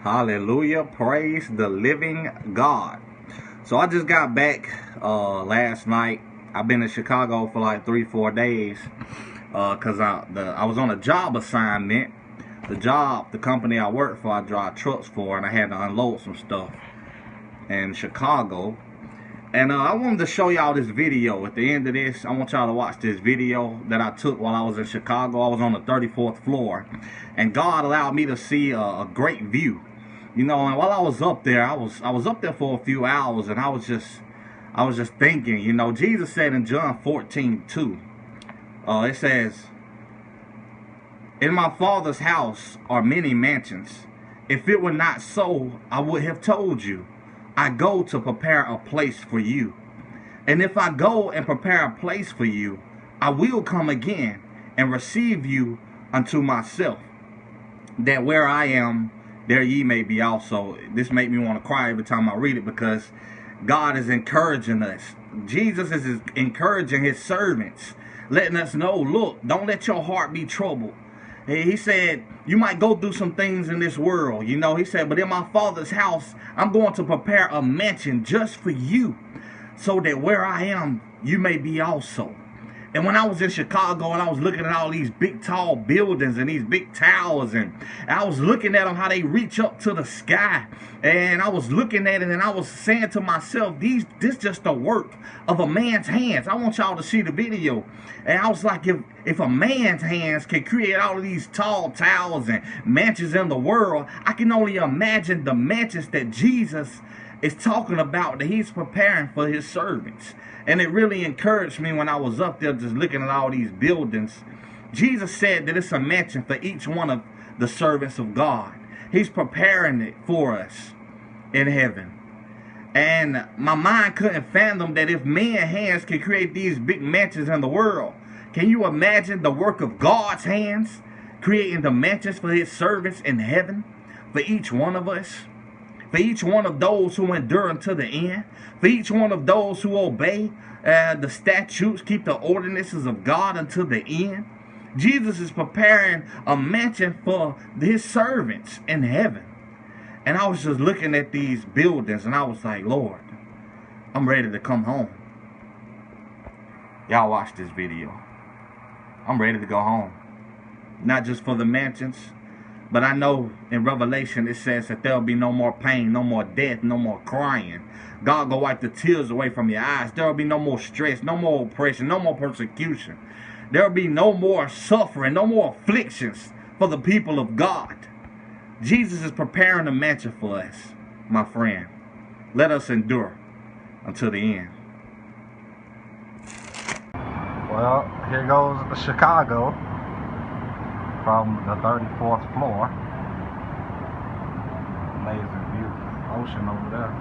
Hallelujah. Praise the living God. So I just got back last night. I've been in Chicago for like 3-4 days because I was on a job assignment. The company I work for, I drive trucks for, and I had to unload some stuff in Chicago. And I wanted to show y'all this video. At the end of this, I want y'all to watch this video that I took while I was in Chicago. I was on the 34th floor, and God allowed me to see a great view. You know, and while I was up there, I was up there for a few hours, and I was just thinking. You know, Jesus said in John 14:2, it says, "In my Father's house are many mansions. If it were not so, I would have told you. I go to prepare a place for you. And if I go and prepare a place for you, I will come again and receive you unto myself, that where I am, there ye may be also." This made me want to cry every time I read it, because God is encouraging us. Jesus is encouraging his servants, letting us know, look, don't let your heart be troubled. He said, you might go through some things in this world, you know. He said, but in my Father's house, I'm going to prepare a mansion just for you, so that where I am, you may be also. And when I was in Chicago and I was looking at all these big tall buildings and these big towers, and I was looking at them, how they reach up to the sky, and I was looking at it and I was saying to myself, this just the work of a man's hands. I want y'all to see the video. And I was like, if a man's hands can create all of these tall towers and mansions in the world, I can only imagine the mansions that Jesus is talking about, that he's preparing for his servants. And it really encouraged me when I was up there just looking at all these buildings. Jesus said that it's a mansion for each one of the servants of God. He's preparing it for us in heaven. And my mind couldn't fathom that if man's hands can create these big mansions in the world, can you imagine the work of God's hands creating the mansions for his servants in heaven, for each one of us? For each one of those who endure unto the end, for each one of those who obey the statutes, keep the ordinances of God until the end. Jesus is preparing a mansion for his servants in heaven. And I was just looking at these buildings and I was like, Lord, I'm ready to come home. Y'all watch this video. I'm ready to go home. Not just for the mansions, but I know in Revelation it says that there'll be no more pain, no more death, no more crying. God will wipe the tears away from your eyes. There'll be no more stress, no more oppression, no more persecution. There'll be no more suffering, no more afflictions for the people of God. Jesus is preparing a mansion for us, my friend. Let us endure until the end. Well, here goes Chicago from the 34th floor. Amazing view. Ocean over there.